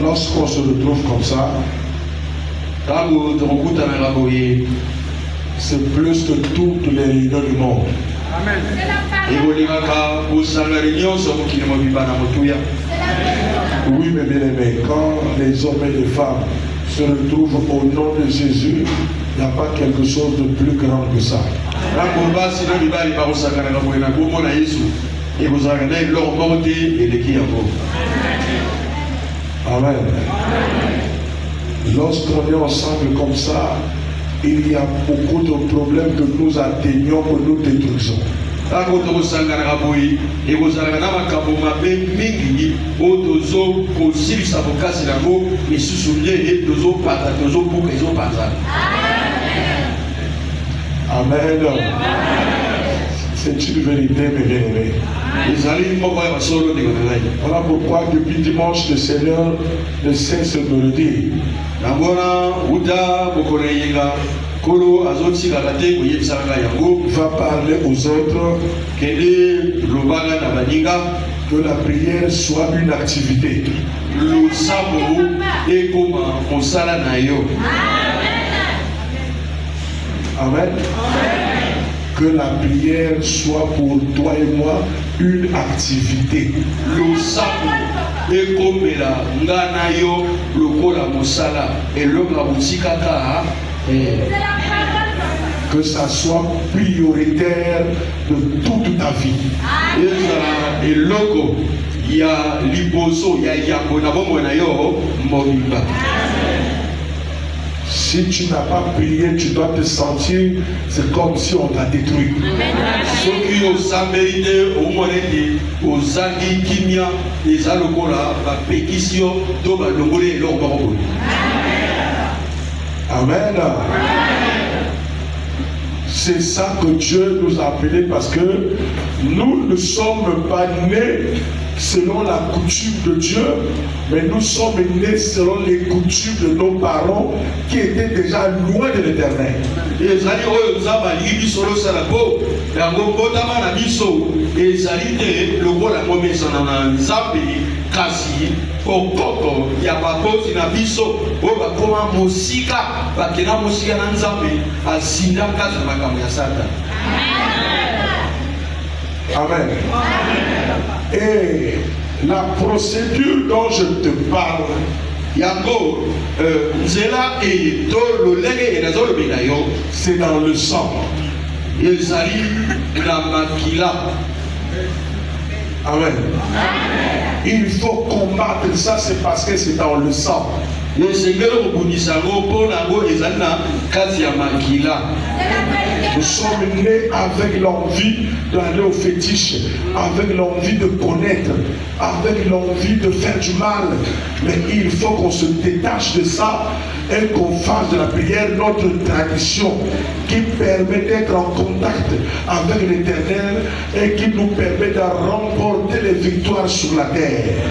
Lorsqu'on se retrouve comme ça, c'est plus que toutes les réunions du monde. Amen. Oui, mes bien-aimés, quand les hommes et les femmes se retrouvent au nom de Jésus, il n'y a pas quelque chose de plus grand que ça. Amen. Lorsqu'on est ensemble comme ça, il y a beaucoup de problèmes que nous atteignons, que nous détruisons. Amen. C'est une vérité, mes bien-aimés. Voilà pourquoi depuis dimanche, le Seigneur ne cesse de me le dire. Va parler aux autres que la prière soit une activité. Amen. Que la prière soit pour toi et moi une activité. Que ça soit prioritaire de toute ta vie. Si tu n'as pas prié, tu dois te sentir, c'est comme si on t'a détruit. Amen. C'est ça que Dieu nous a appelés parce que nous ne sommes pas nés selon la coutume de Dieu, mais nous sommes nés selon les coutumes de nos parents qui étaient déjà loin de l'Éternel. Amen. Et la procédure dont je te parle, c'est dans le sang. Amen. Il faut combattre ça, c'est parce que c'est dans le sang. Nous sommes nés avec l'envie d'aller au fétiche, avec l'envie de connaître, avec l'envie de faire du mal. Mais il faut qu'on se détache de ça et qu'on fasse de la prière notre tradition qui permet d'être en contact avec l'Éternel et qui nous permet de remporter les victoires sur la terre.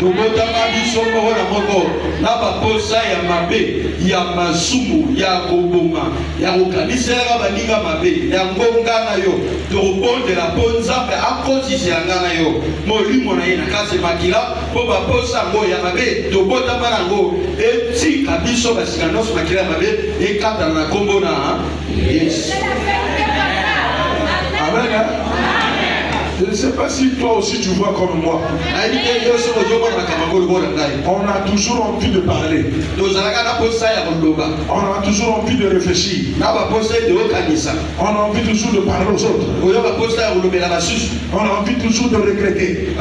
Amen. Je ne sais pas si toi aussi tu vois comme moi. On a toujours envie de parler. On a toujours envie de réfléchir. On a envie toujours de parler aux autres. On a envie toujours de regretter.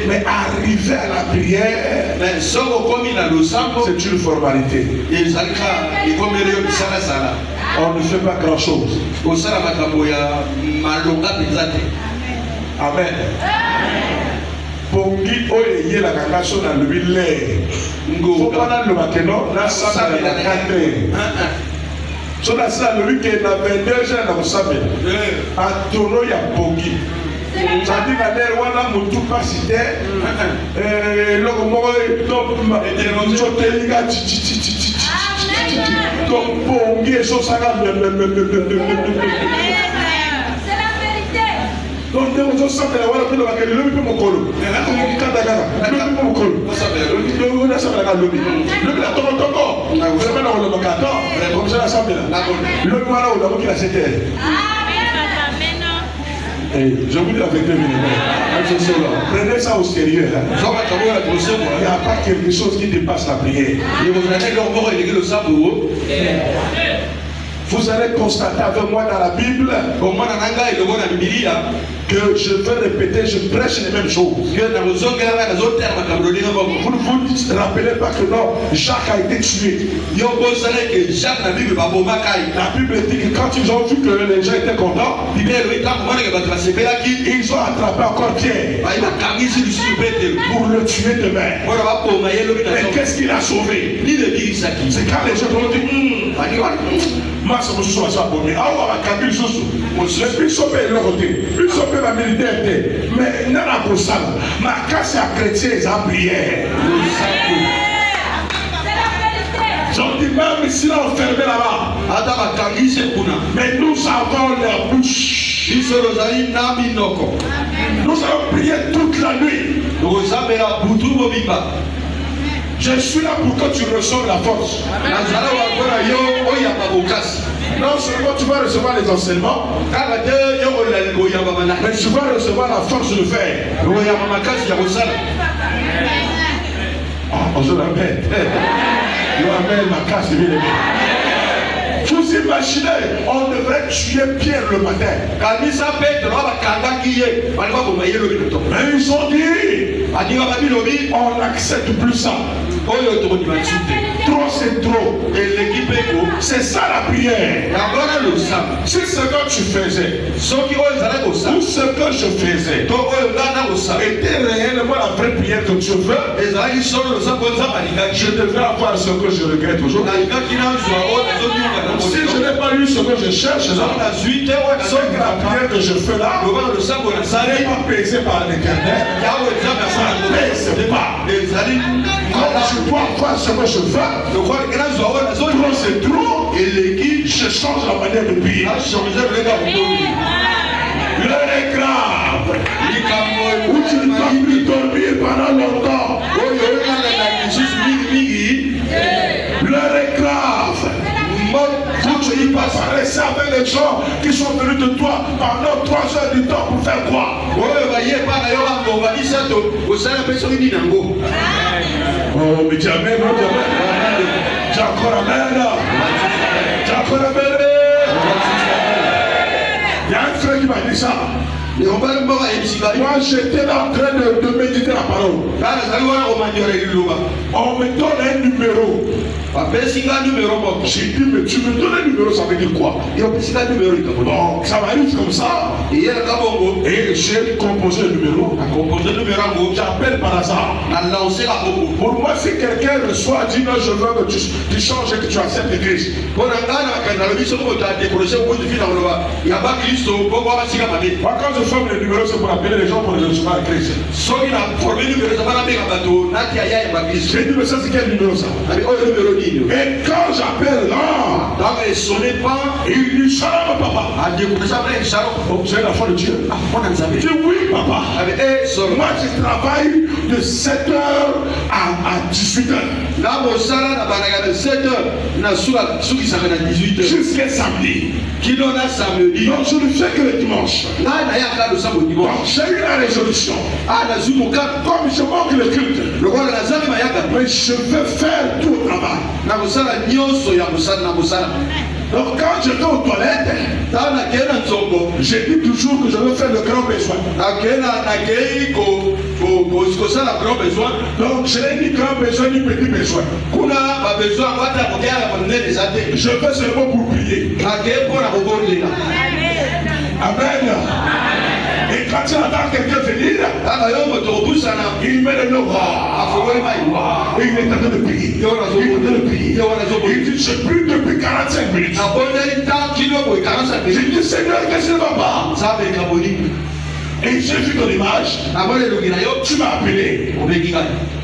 Mais arriver à la prière, c'est une formalité. On ne fait pas grand chose. Amen. Pongi oye la kakaso na le bile. Faut pas dans le makeno na ça na kate. So na ça le week-end na 22 jours na kusabe. A tono ya pongi. Ça dit na der wana mutu pasite. Loko mo to chotelinga donc pongi so sanga. Donc, nous sommes la voilà pour le bac, le plus mon colo. Le plus mon colo. Le sommes la lobby. Le la tombe encore. Vous avez le bacaton. Comme ça, la somme là. Le voilà où la qui la c'était. Je vous dis la vérité, prenez ça au sérieux. Il n'y a pas quelque chose qui dépasse la prière. Vous allez constater avec moi dans la Bible que je vais répéter, je prêche les mêmes choses. Vous ne vous rappelez pas que non, Jacques a été tué. La Bible dit que quand ils ont vu que les gens étaient contents, ils ont attrapé encore Pierre pour le tuer demain. Mais qu'est-ce qu'il a sauvé? C'est quand les gens ont dit Massa Moussou a sabonné. Ah, on va cambier le sous. Je suis sauvé le côté. Je suis sauvé la militaire. Mais non, à pour ça. Ma casse à chrétien, ils ont prié. J'en dis même si là on fermait là-bas. Mais nous avons la bouche. Nous allons prier toute la nuit. Je suis là pour que tu reçoives la force. Non seulement tu vas recevoir les enseignements, mais tu vas recevoir la force de faire. Je l'appelle. Je l'appelle ma casse de vie. Vous imaginez, on devrait tuer Pierre le matin. Mais ils ont dit, on n'accepte plus ça. Trop c'est trop. C'est ça la prière. Si ce que tu faisais, ou ce que je faisais, était réellement la vraie prière que tu veux, je devrais avoir ce que je regrette aujourd'hui. Si je n'ai pas eu ce que je cherche, c'est que la prière que je fais là, ça n'est pas pesé par l'Éternel. Ça ne pèse pas. Quand je dois avoir ce que je veux, trop c'est trop, je change la manière de prier. L'heure est grave. Où tu ne vas plus dormir pendant longtemps. L'heure est grave. Quand tu ne vas pas rester avec les gens qui sont venus de toi pendant 3 heures du temps pour faire quoi? Oh, mais jamais, non, jamais. J'ai encore amen. J'ai encore amen. Il y a un frère qui m'a dit ça. Moi j'étais en train de méditer la parole. On me donne un numéro. J'ai dit, mais tu me donnes un numéro, ça veut dire quoi? Bon, ça m'arrive comme ça. Et j'ai composé le numéro. J'appelle par hasard. Pour moi, si quelqu'un reçoit, dit non, je veux que tu changes et que tu acceptes Christ. Moi, quand je forme le numéro, c'est pour appeler les gens pour les recevoir à Christ. J'ai dit, mais ça, c'est quel numéro ça? Et quand j'appelle là, il dit Shalom papa. Vous êtes l'enfant de Dieu. Je dis oui papa. Moi je travaille de 7h à 18h. Jusqu'à samedi. Donc je ne fais que le dimanche. Donc j'ai eu la résolution. Comme je manque le culte, mais je veux faire tout le travail. Donc quand j'étais aux toilettes, j'ai dit toujours que je veux faire le grand besoin. Donc je n'ai ni grand besoin ni petit besoin. Je fais seulement pour prier. Amen. Et quand tu entends quelqu'un venir, il met le nom. Et il est en train de prier. Il est en train de prier. Il dit, j'ai plus depuis 45 minutes. J'ai dit, Seigneur, qu'est-ce qui ne va pas? Et j'ai vu ton image. Tu m'as appelé.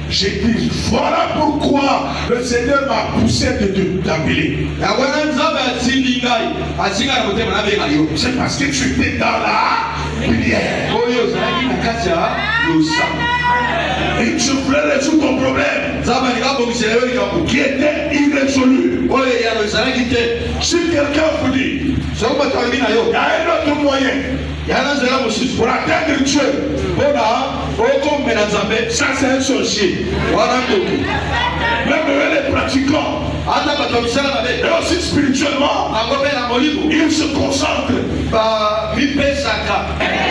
J'ai dit, voilà pourquoi le Seigneur m'a poussé de t'appeler. C'est parce que tu étais dans la prière. Et je voulais résoudre ton problème qui était irrésolu. Si quelqu'un vous dit, il y a un autre moyen pour atteindre Dieu, ça c'est un sorcier. Même les pratiquants, et aussi spirituellement, ils se concentrent.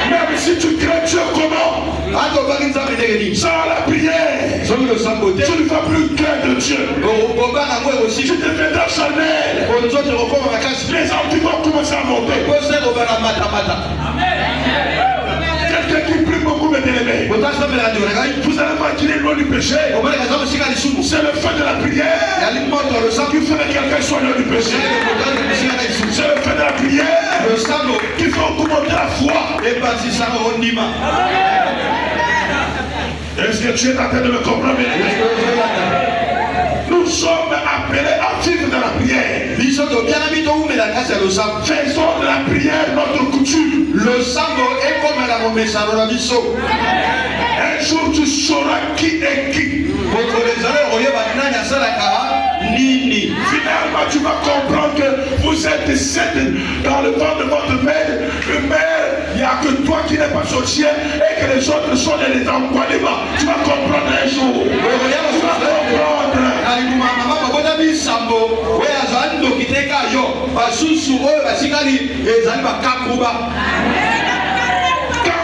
Même si tu crains Dieu comment? Sans la prière, tu ne vas plus craindre Dieu. Tu deviendras charnel. Les hommes vont commencer à monter. Quelqu'un qui prie beaucoup, mes bien-aimés, vous allez voir qu'il est loin du péché. C'est le fait de la prière qui fait que quelqu'un soit loin du péché. C'est le fait de la prière qui fait augmenter la foi. Est-ce que tu es en train de me comprendre? Nous sommes appelés à vivre dans la prière. Faisons de la prière notre coutume. Un jour tu sauras qui est qui. Finalement tu vas comprendre que vous êtes 7 dans le ventre de votre mère. Il n'y a que toi qui n'es pas sorcier et que les autres sont les envoyés. Tu vas comprendre un jour. Tu vas comprendre.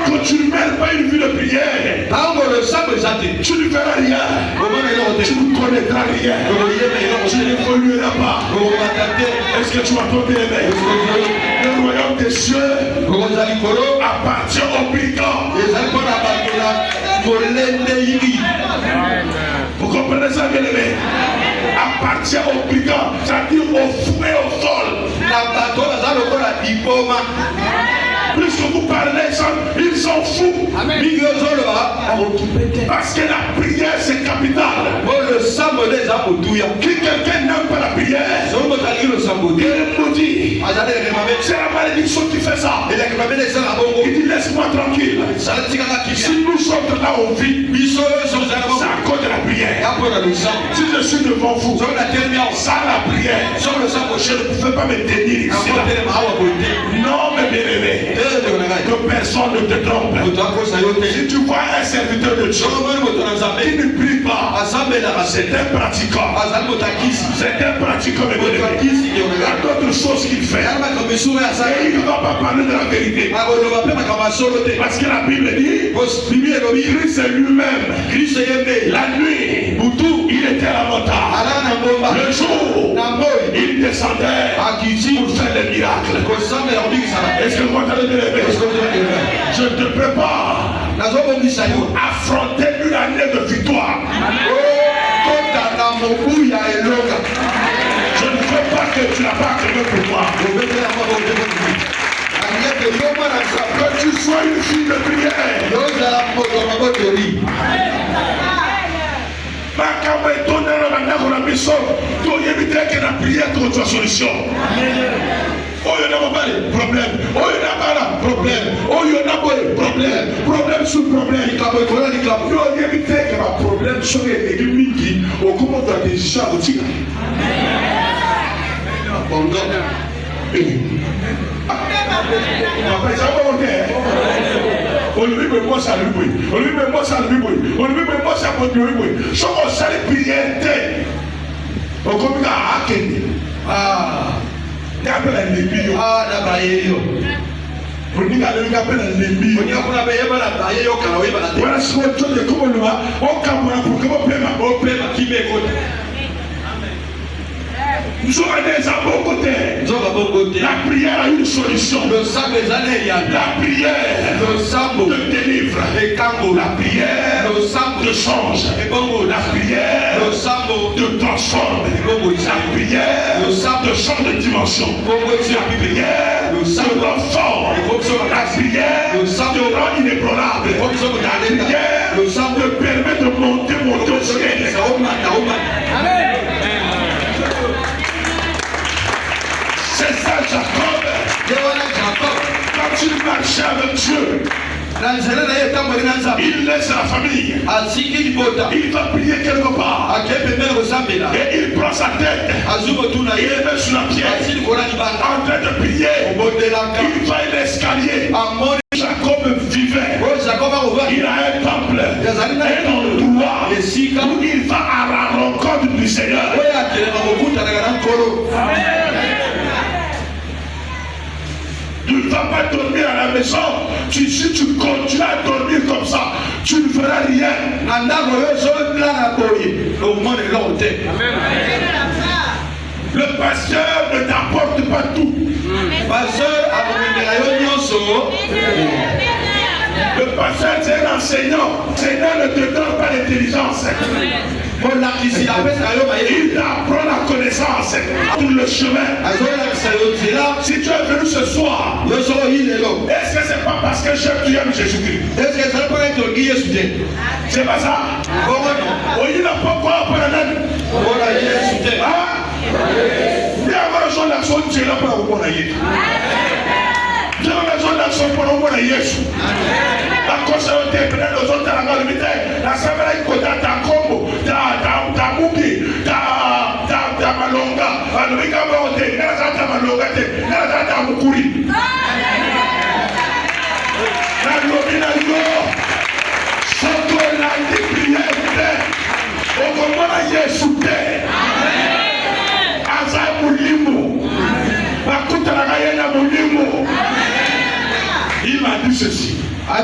Quand tu ne mènes pas une vie de prière, tu ne verras rien. Tu ne connaîtras rien. Tu n'évolueras pas. Est-ce que tu m'entends bien? Le royaume des cieux appartient aux brigands. Vous comprenez ça, bien aimé? Appartient aux brigands, c'est-à-dire aux fous et aux folles. Plus que vous parlez, ils sont fous. Parce que la prière c'est capital. Si quelqu'un n'aime pas la prière, il est maudit. C'est la malédiction qui fait ça. Il dit laisse-moi tranquille. Si nous sommes là on vit, c'est à cause de la prière. Si je suis devant vous, sans la prière, je ne pouvais pas me tenir ici. Non, mes bien-aimés, que personne ne te trompe. Si tu vois un serviteur de Dieu qui ne prie pas, c'est un pratiquant. C'est un pratiquant. Il y a d'autres choses qu'il fait. Et il ne va pas parler de la vérité. Parce que la Bible dit, Christ est lui-même. La nuit, il était à la montagne. Le jour, il descendait pour faire des miracles. Est-ce que vous entendez bien? Je te prépare pour affronter une année de victoire. Je ne veux pas que tu n'as pas créé pour moi. Que tu sois une fille de prière. Makambo étonnant dans la mission, tu évites que la prière trouve la solution. Oh, il y en a pas de problème. Oh, il y en a pas de problème. Oh, il y en a pas de problème. Problème sur problème. Il y a évité que le problème soit éliminer au comment tu as déjà aussi. Moi ça lui brille. Moi ça lui brille. Moi ça lui brille. Je vais salir prière. Au comme ça à Kenya. Ah. N'appelle un ennemi. Ah, n'appelle on dit qu'elle appelle un ennemi. On dit qu'on a payé par la taille. Voilà ce qu'on dit comme on le voit. On camera pour que on paie ma qui m'écoute. Nous avons des à bon côté. La prière a une solution. La prière te délivre. La prière te change. La prière te transforme. La prière te change de dimension. La prière te rend fort. La prière te rend inébranlable. La prière te permet de monter au ciel. Amen. C'est ça Jacob. Quand tu marchais avec Dieu, Il laisse la famille. Il va prier quelque part. Et il prend sa tête. Il met sur la pierre. En train de prier. Il va à l'escalier. Jacob vivait. Il a un temple. Un endroit où il va à la rencontre du Seigneur. Tu ne vas pas dormir à la maison. Si tu continues à dormir comme ça, tu ne feras rien. Le pasteur ne t'apporte pas tout. Le pasteur, c'est un enseignant. L'enseignant ne te donne pas l'intelligence. Il t'apprend la connaissance pour le chemin. Si tu es venu ce soir, est-ce que c'est pas parce que tu aimes Jésus-Christ? C'est pas ça? Il n'a pas quoi pour la même. Il y a une raison d'action, tu es là pour la remonter. Il y a une raison d'action pour la remonter. La conservateur est prête aux autres à la limite. La saveur est côté à ta combo, ta mouki, ta malonga. La limite à monter, ta malonga, ta moukuri. La lobina yo, soto la prière, au moment à Yesu te. Aza mulimu, bakuta la gayena mulimu. Il m'a dit ceci. Quand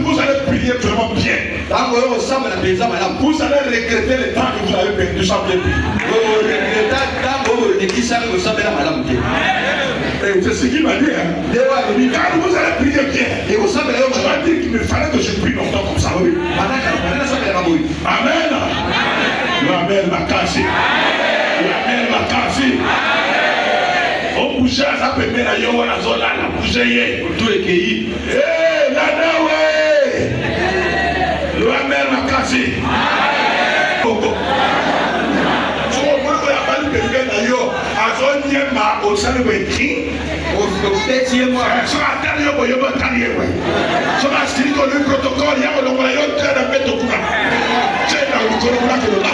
vous allez prier vraiment bien, vous allez regretter le temps que vous avez perdu sans bien prier. C'est ce qu'il m'a dit. Quand vous allez prier bien, je vais dire qu'il me fallait que je prie longtemps comme ça. Amen. Amen, Makasi. Amen, Makasi. On bouge à sa première aïe, on a zone là, bouge tout le pays. Eh, Nanawe! Amen, Makasi. Coco. So, on va parler de bien d'ailleurs. À zone yema, au salon de qui? Au petit mois. Sur la table, il y a un talier. Sur la style, le protocole, il y a un royaume très rapide au courant. C'est dans le courant que l'on a.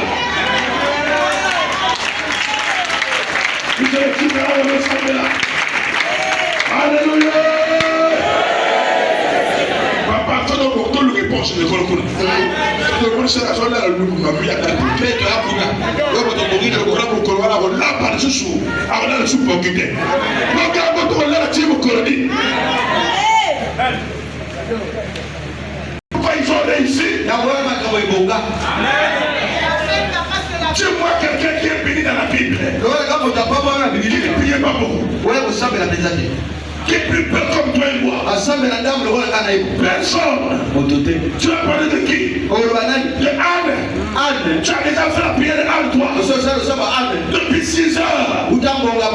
Vous allez tout faire à l'ensemble là. Alléluia. Papa, tout le réponse de l'école. Tout le monde sait la zone là, le m'a mis à la tête. Mais tu as pour là. Donc, on mourir le courant pour qu'on va là par le sous. Alors là, le sous pour quitter. Donc, on va là, tu vas coloniser. Pourquoi ils ont réussi? Dis-moi quelqu'un qui est béni dans la Bible. Qui ne priait pas beaucoup. Qui prie peu comme toi et moi. Personne. Tu as parlé de qui? De Anne. Tu as déjà fait la prière de Anne, toi. Depuis 6 heures.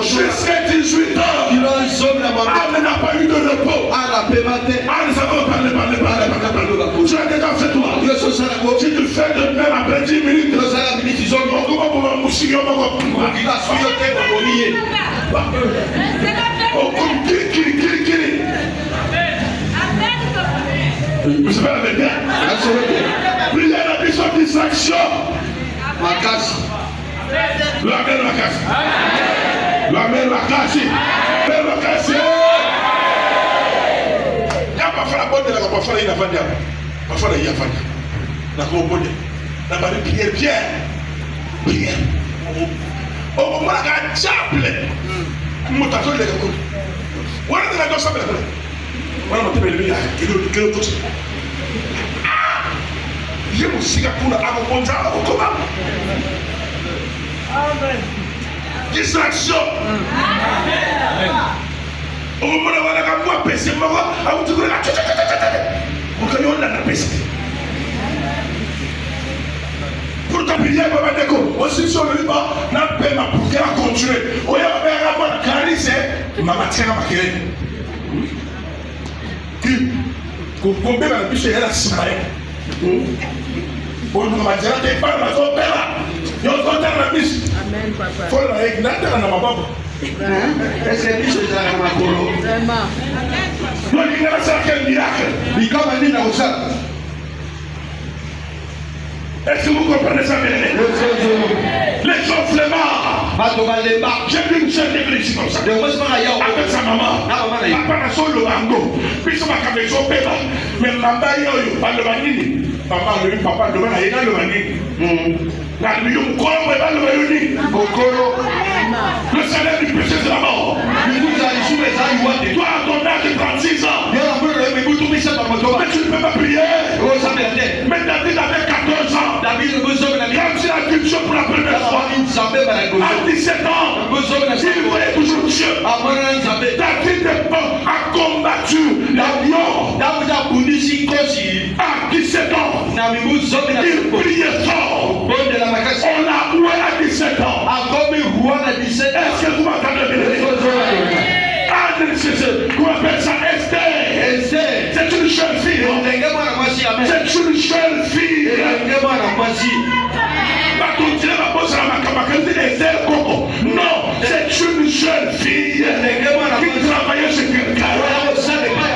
Jusqu'à 18 heures. Anne n'a pas eu de repos. Anne, ça va parler. Tu as déjà fait toi. Tu te fais de même après 10 minutes. Vous savez la vérité? Prière la mission de distraction. La mère la casse. La mère la casse. La mère la casse. Il n'y a pas fait la bonne de la campagne. Il n'y a pas de parfois il y a pas de la campagne. La bonne prière bien. Prière. Au moment où la diable. Mutazo ile kako. Wana tena ndio sababu. Wana mtembele ya kilo kote. Je musika kuna akokonza akokoma. Amen. Distraction. Amen. Au moment où wana kamwa pese moko, au tukura. Ukanyona na pese. Pour ta prière, Baba Deko, aussi sur le liban, n'a pas ma pour qu'elle continue. On y a un rapport à Cali, c'est ma matière à maquiller. Combien la biche est là, c'est vrai. Pour nous, ma dière, t'es pas ma zone, père. Yo, zone, la biche. Amen, papa. Faut la règle, n'a pas ma papa. Est-ce que biso ezalaka na makolo? Vraiment. Lolinga nasala quel miracle? Likama nini na kosala? Est-ce que vous comprenez ça, bien-aimé? Les gens flemmards. J'ai vu une jeune église comme ça. Avec sa maman. Papa n'a son lobango. Puis son macamézo péba. Mais maman yoyo, pas le banini. Papa le papa le banana, il a le banini. Le salaire du péché c'est la mort. Toi, à ton âge de 36 ans, mais tu ne peux pas prier. Mais David avait 14 ans. Quand il a vu Dieu pour la première fois, à 17 ans, il voyait toujours Dieu. David a combattu la lion. À 17 ans, il priait fort. On l'a oué à 17 ans. Est-ce que vous m'entendez bien? Qu'on appelle ça Esther. C'est une jeune fille. C'est une jeune fille. Non, c'est une jeune fille qui travaillait chez quelqu'un,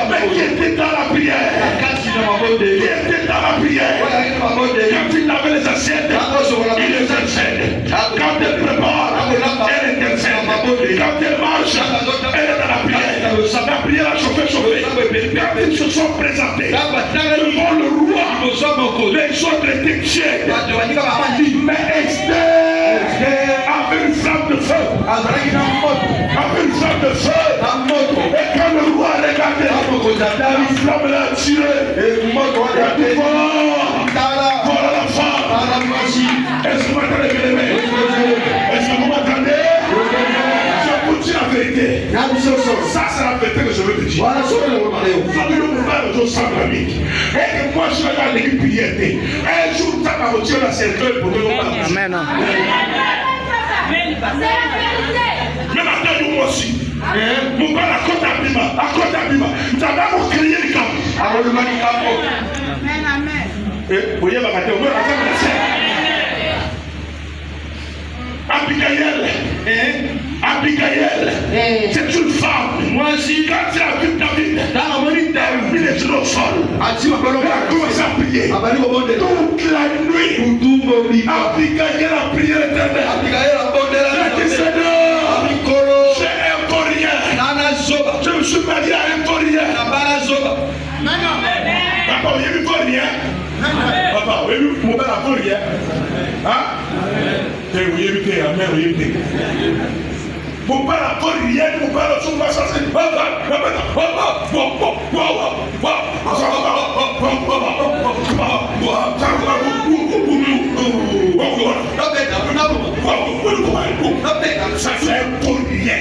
mais qui était dans la prière. Qui était dans la prière. Quand il avait les assiettes, il intercède. Quand elle prépare, elle intercède. Quand elle marche, elle est dans la prière. La prière a chauffé. Quand ils se sont présentés devant le roi, les autres étaient tièdes. Mais Esther avait une flamme de feu. Avait une flamme de feu. Et quand le roi regardait, la flamme l'a tiré. Voilà la femme. Est-ce que vous m'entendez, bien aimé? Est-ce que vous m'entendez? Je vous dis la vérité. Ça, c'est la vérité que je veux te dire. Et que moi, je vais dans l'équipe prière. Un jour, tu vas retirer la cercueil pour que nous parlions. Amen. Même à terre, moi aussi. Mon père, à côté d'Abima. Tu as d'abord crié le camp. Vous voyez, ma matin, on va la Abigail, c'est une femme. Moi aussi, quand tu as vu David, il est sur le sol. Il a commencé à prier. Toute la nuit, Abigail a prié l'éternel. Elle a dit, Seigneur, j'ai un courrier. Je me suis marié à un courrier. Papa, vous avez vu courrier? Papa, vous avez vu mon père a courrier? Hein? Vous avez vu que la mère, vous avez vu. Mon père a courrier, mon père a son assassin. Ça c'est un courrier.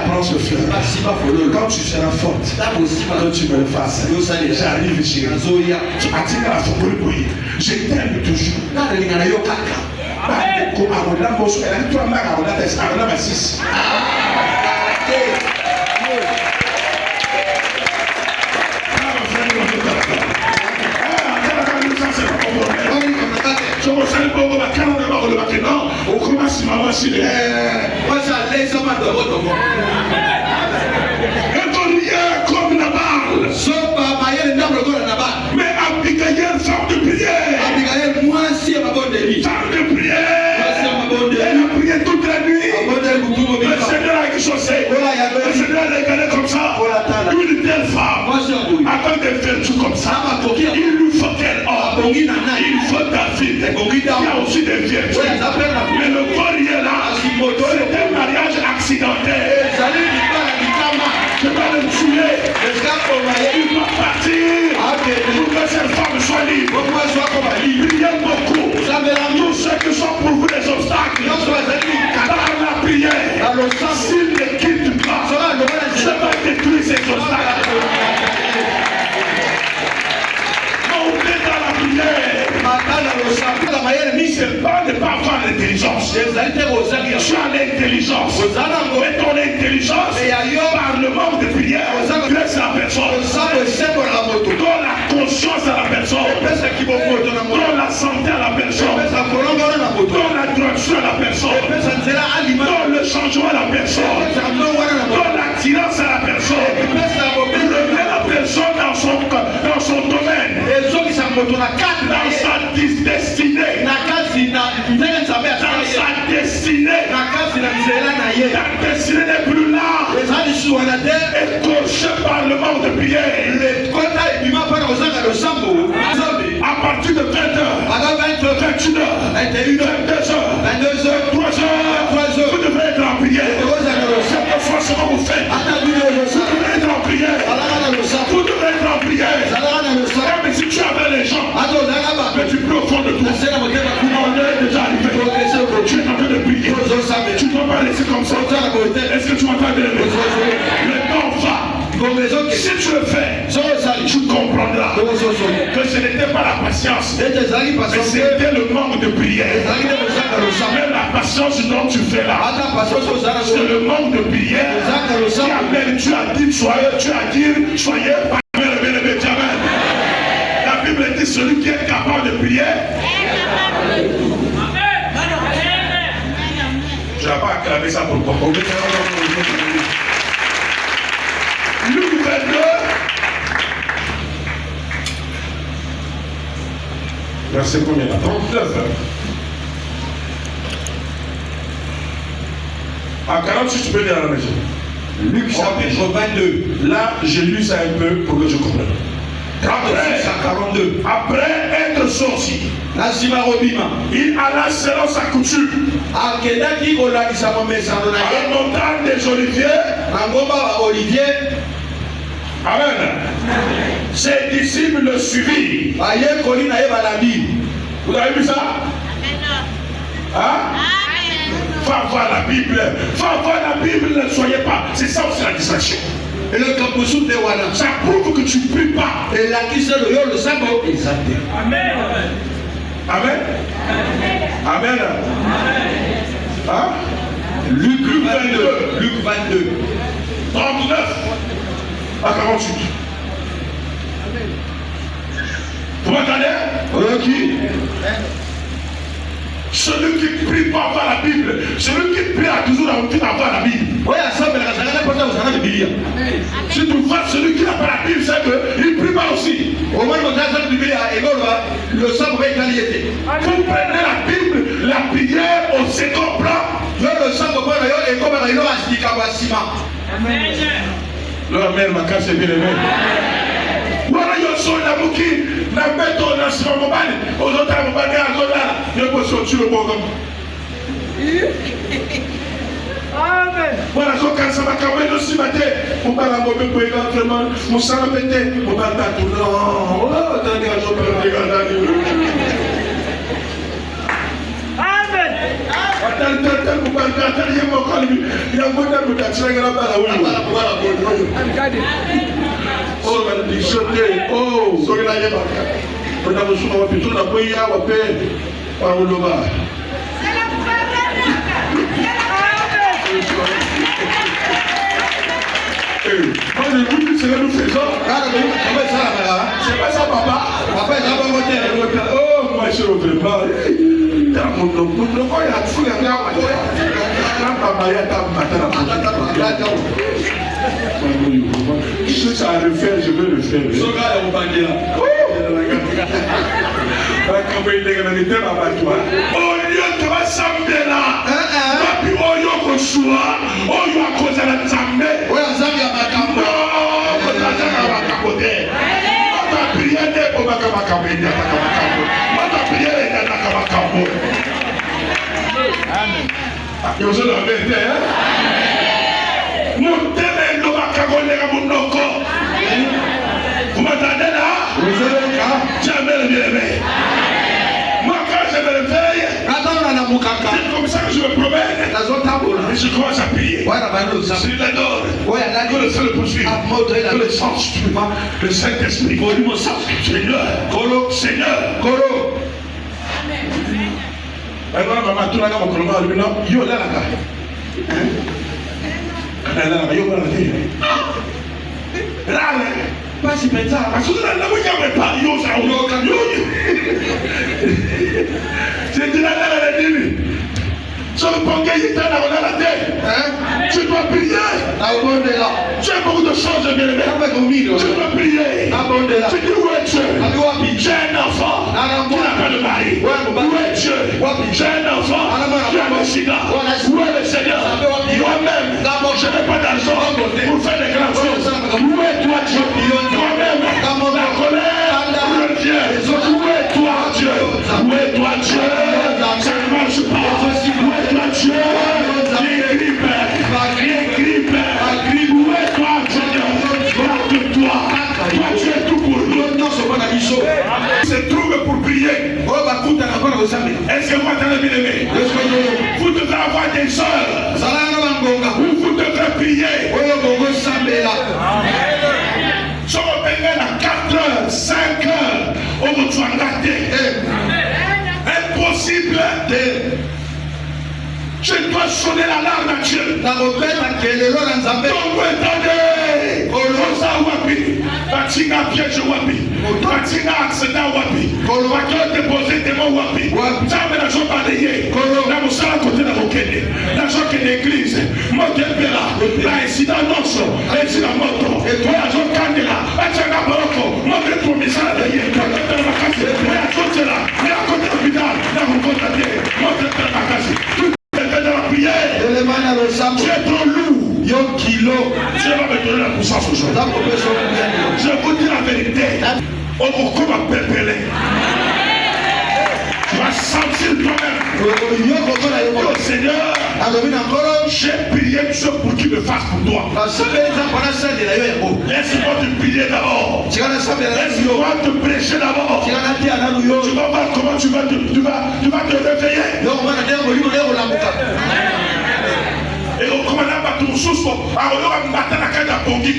Prends ce fleur. Quand tu seras forte, quand tu me le fasses, j'arrive chez vous. Je t'aime toujours. Comme Nabal. Mais Abigail, femme de prière. Femme de prière. Elle a prié toute la nuit. Le Seigneur a exaucé. Le Seigneur a regardé comme ça. Une telle femme, avant de faire tout comme ça, il lui faut qu'elle ore. Il faut David. Il y a aussi des vierges. Mais le courrier là, c'est un mariage accidentel. C'est pas Il doit partir pour que cette femme soit libre. Priez beaucoup. Tous ceux qui sont pour vous des obstacles, par la prière, s'il ne quitte pas, je vais détruire ces obstacles. Montez dans la prière. C'est pas de pas avoir l'intelligence. Tu as l'intelligence. Mais ton intelligence, par le manque de prière, blesse la personne. Donne la conscience à la personne. Donne la santé à la personne. Donne la direction à la personne. Donne le changement à la personne. Donne l'attirance à la personne. Remets la personne dans son domaine. Dans sa destinée. Dans sa destinée. Ta destinée n'est plus là. Écorché par le manque de prière. À partir de 20h, 21h, 22h, 23h, vous devrez être en prière. C'est pas forcément vous faites. Vous devrez être en prière. Vous devrez être en prière. Mais si tu avais les gens, mais tu peux au fond de toi. On est déjà arrivé. Tu es en train de prier. Tu ne dois pas laisser comme ça. Est-ce que tu m'entends bien? Le temps va. Si tu le fais, tu comprendras que ce n'était pas la patience, mais c'était le manque de prière. Même la patience dont tu fais là, c'est le manque de prière qui amène. Tu as dit, soyez parmi les bien-aimés. La Bible dit celui qui est capable de prier. Tu n'as pas acclamé ça pour le propos. Luc 22, verset combien là? 39. À 46, tu peux lire à la maison. Luc chapitre 22. Là, j'ai lu ça un peu pour que je comprenne. 36 à 42. Après être sorti, il alla selon sa coutume à la montagne des Oliviers. Amen. Ses disciples le suivirent. Vous avez vu ça? Hein? Va voir la Bible. Va voir la Bible, ne soyez pas. C'est ça aussi la distraction. Et le ça prouve que tu ne pries pas. Amen. Amen. Amen. Hein? Luc 22. 39 à 48. Vous m'entendez? Qui? Celui qui prie pas avoir la Bible. Celui qui prie a toujours envie d'avoir la Bible. Si tu vois celui qui n'a pas la Bible, c'est qu'il ne prie pas aussi. Vous prenez la Bible, la prière au second plan. Leur mère m'a cassé bien aimé. Voilà, yo so na muki na beto na sima mobali. Ozota mobali azola. Yo ko so tu le bon comme. Amen. Voilà, so quand ça va quand même aussi matin. On va la mobe pour éventuellement mon sang pété. On va pas tout non. Oh, attendez, je peux regarder. Amen. Attends, pour pas attendre, il y a un bon homme qui a tiré la balle. Oh, malédiction. Oh, sorry, là, il y a pas. On a besoin de plutôt la prière, on va payer par le bas. Moi, je vous dis, c'est là nous faisons. C'est pas ça, papa. Papa, il a pas voté. Oh, moi, je suis au trébas. Si ça a le faire, je veux le faire. Au lieu de rassembler là, puis au lieu qu'on soit, au lieu à cause de la Zambé, Amen. regardez là. Jamais le bien-aimé. Moi, quand je me réveille, c'est comme ça que je me promène. Et je commence à prier. Je l'adore. Que le Seigneur le poursuive. Que le Saint-Esprit, le Saint-Esprit, Seigneur, Seigneur. Alors, maman, tout le monde yo là là. Pas si bête ça, parce que là, vous n'avez pas yo ça, c'est de la dîme. Sur le pont, il est là, on a la tête. Tu dois prier. Tu as beaucoup de choses, bien aimé. Tu dois prier. Tu dis où est Dieu? J'ai un enfant qui n'a pas de mari. Où est Dieu? J'ai un enfant qui a le sida. Où est le Seigneur? Moi-même, je n'ai pas d'argent pour faire des grandes choses. Où est toi, Dieu? Toi-même, la colère revient. Où est toi, Dieu? Où est toi, Dieu? Ça ne marche pas. Où est toi, Dieu? Les grippes. Où est toi, Seigneur? Toi, tu es tout pour nous. Il se trouve pour prier. Est-ce que vous entendez bien aimé? Vous devez avoir des soeurs où vous devrez prier. Si on peut à 4 heures, 5 heures, on vous doit rater. Impossible. Je dois sonner l'alarme à Dieu. Donc, attendez. Rosa wapi. Batinga piège wapi. Batinga accident wapi. Batinga déposé témoin wapi. Jamais la joie balayée. La moussala côté de l'okene. La joie qui est l'église. Motel Bella. La incident nosso. Incident moto. La joie candela. Batinga baroko. Motel commissaire de yé. Motel makasi. La côté là. La côté l'hôpital. La rencontre à pied. Motel makasi. Tu es trop lourd. Dieu va me donner la puissance aujourd'hui. Je vous dis la vérité. On va comme un pépélé. Tu vas sentir toi-même. Oh Seigneur, j'ai prié Dieu pour qu'il me fasse pour toi. Laisse-moi te prier d'abord. Laisse-moi te prêcher d'abord. Tu vas voir comment tu vas te réveiller. Et on commence à battre ton souffle. Alors on va battre la cage à Pongi.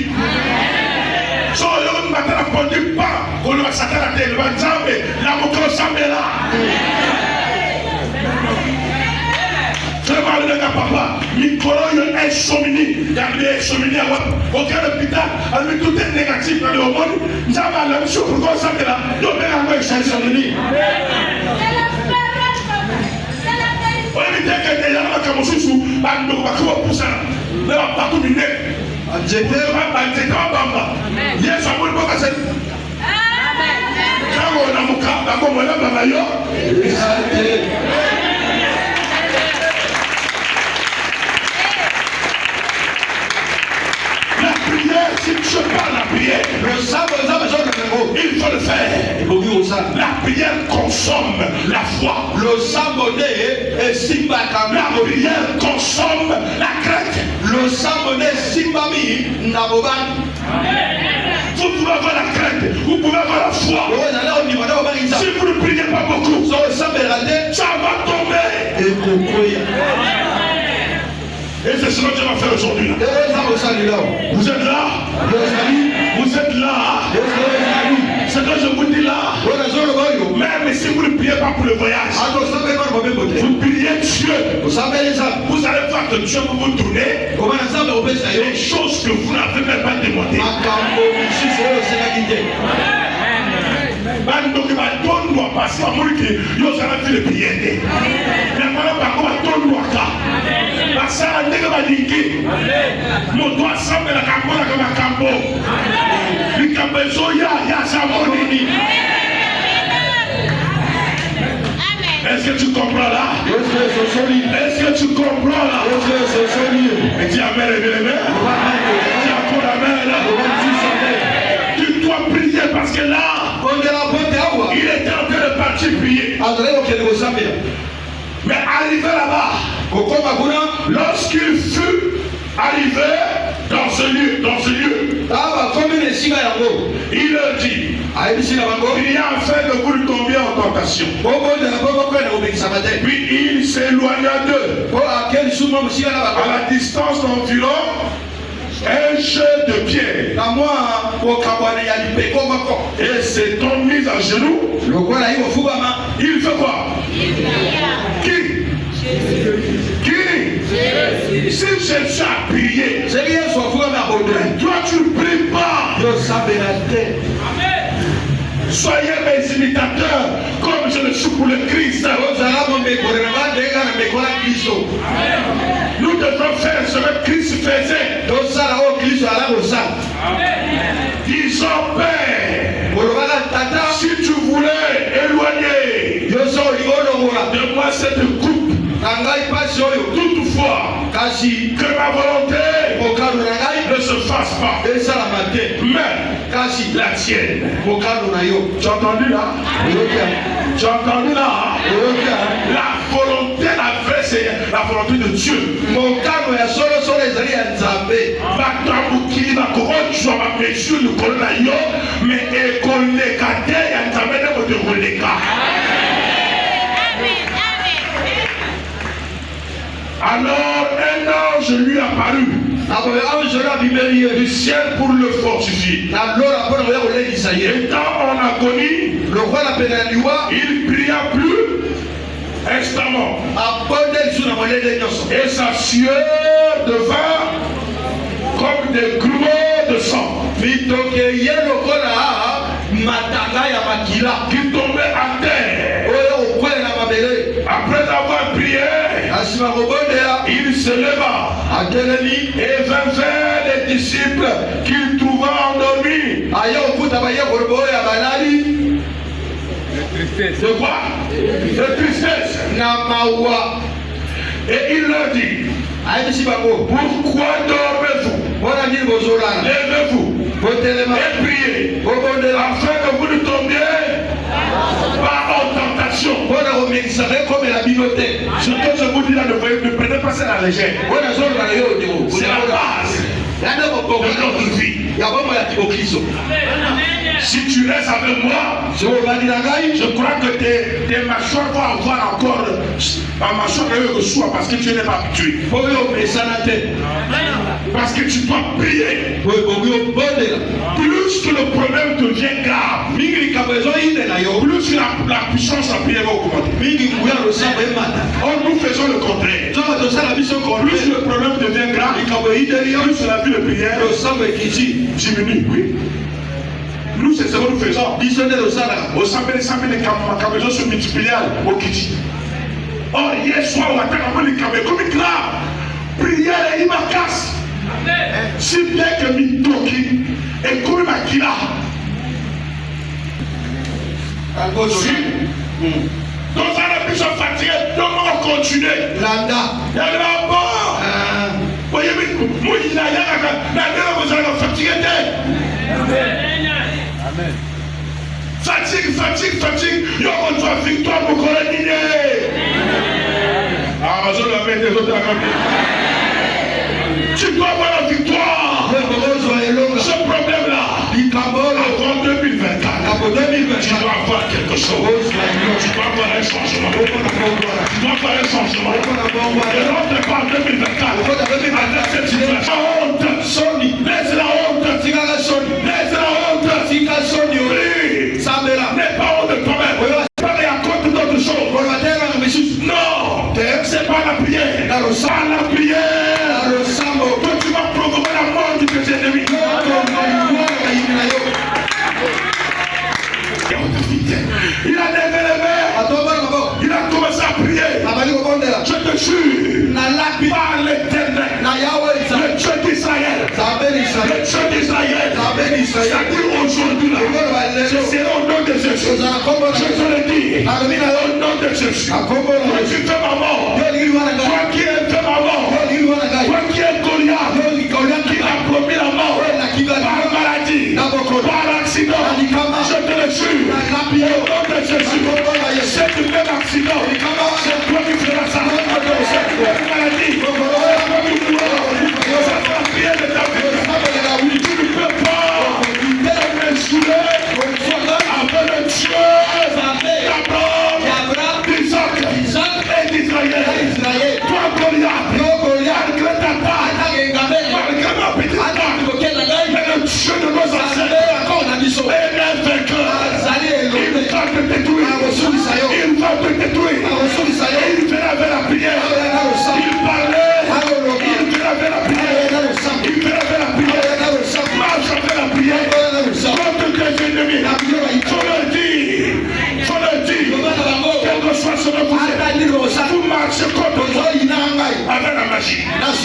So on va battre la Pongi pas. On va s'attendre à terre. On va dire la mokro sambe là. Je vais parler de papa. Mikolo est somini. Gardez est somini à moi. Aucun hôpital. Avec tout est négatif dans le monde. Nous avons la mission pour qu'on s'appelle là. Nous avons la mission somini. On est bien que les gens qui ont sous bando bakwa poussana na partout du net j'étais bamba yes amul boka sen amen kawo na muka bako mona baba yo la prière, si tu parles la prière, il faut le faire. La prière consomme la foi. La prière consomme la crainte. Vous pouvez avoir la crainte, vous pouvez avoir la foi. Si vous ne priez pas beaucoup, ça va tomber. Et c'est ce que Dieu va faire aujourd'hui. Vous êtes là? Vous êtes là? C'est que je vous dis là. Même si vous ne priez pas pour le voyage, vous priez Dieu. Vous allez voir que Dieu va vous donner les choses que vous n'avez même pas demandé. Bandoki batondo pasi amuliki yo sana file piyende na mala bango batondo aka basala ndenge balingi moto asambela kambola kama kambo likambo ezoya ya samoni. Est-ce que tu comprends là? Est-ce que tu comprends là? Et dis amen et bien amen. Dis encore amen là. Tu dois prier parce que là il était en train de partir prier. Mais arrivé là-bas, lorsqu'il fut arrivé dans ce lieu, Il leur dit, il y a afin que vous ne tombiez en tentation. Puis il s'éloigna d'eux à la distance d'environ un jeu de pierre. Et s'étant mis à genoux, il fait quoi? Qui? Si Jésus a prié, toi tu ne pries pas. Soyez mes imitateurs comme je le suis pour le Christ. Nous devons faire ce que Christ faisait. Disons, Père, si tu voulais éloigner de moi cette coupe, toutefois, que ma volonté ne se fasse pas, mais la tienne. Tu as entendu là? Tu as entendu là? La volonté, la vraie, c'est la volonté de Dieu. Alors un ange lui apparut du ciel pour le fortifier. Étant en agonie, il pria plus instamment. Et sa sueur devint comme des grumeaux de sang qui tombaient à terre. Après avoir prié, il se leva et vint vers les disciples qu'il trouva endormis. De quoi? De tristesse. Et il leur dit, pourquoi dormez-vous? Levez-vous et priez afin que vous ne tombiez pas en tentation. Ce que je vous dis là, ne prenez pas ça à la légère. C'est la base de notre vie. Si tu restes avec moi, je crois que tes mâchoires vont avoir encore un mâchoire de reçoit parce que tu n'es pas habitué. Parce que tu dois prier. Plus que le problème devient grave, plus la puissance à prier va augmenter. Or nous faisons le contraire. Plus le problème devient grave, plus la vie de prière diminue. Oui. Nous, c'est ce que nous faisons. Au Sambé, les caméras se multiplient au Kiti. Or, hier soir, on attend les caméras comme une grave. Prière et il m'a casse. Si bien que Mitoki et comme ma Kila. Donc, ça n'a plus à fatiguer. Donc, on va continuer. Landa. Il y a là-bas. Voyez, moi, il y a vous allez fatiguer. Amen. Fatigue. Yo, on doit victoire pour qu'on ait gagné. Ah, je la mets des autres à côté. Tu dois avoir la victoire. Ce problème-là, avant 2024, tu dois avoir quelque chose. Tu dois avoir un changement. Et l'on te parle 2024. Avec cette situation, la honte. Laisse la honte. Laisse la honte. N'aie pas honte de toi-même. Parler à côté d'autres choses. Non, c'est pas la prière. Pas la prière. Que tu vas provoquer la mort de tes ennemis. Il a levé les mains. Il a commencé à prier. Je te jure, par l'Éternel, le Dieu d'Israël, c'est-à-dire aujourd'hui là, je serai au nom de Jésus. Je te le dis, au nom de Jésus. Toi qui fais ma mort, toi qui es fait ma mort, toi qui es Goliath, qui a promis la mort, par maladie, par accident, je te le jure, au nom de Jésus. C'est du même accident, c'est toi qui feras ça. Cette maladie, c'est la prière de ta vie. Tu ne peux pas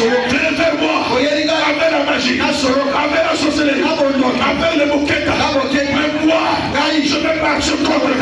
Viens vers moi. Avec la magie. Avec la sorcellerie. Avec le moquette. Même moi. Je vais marcher contre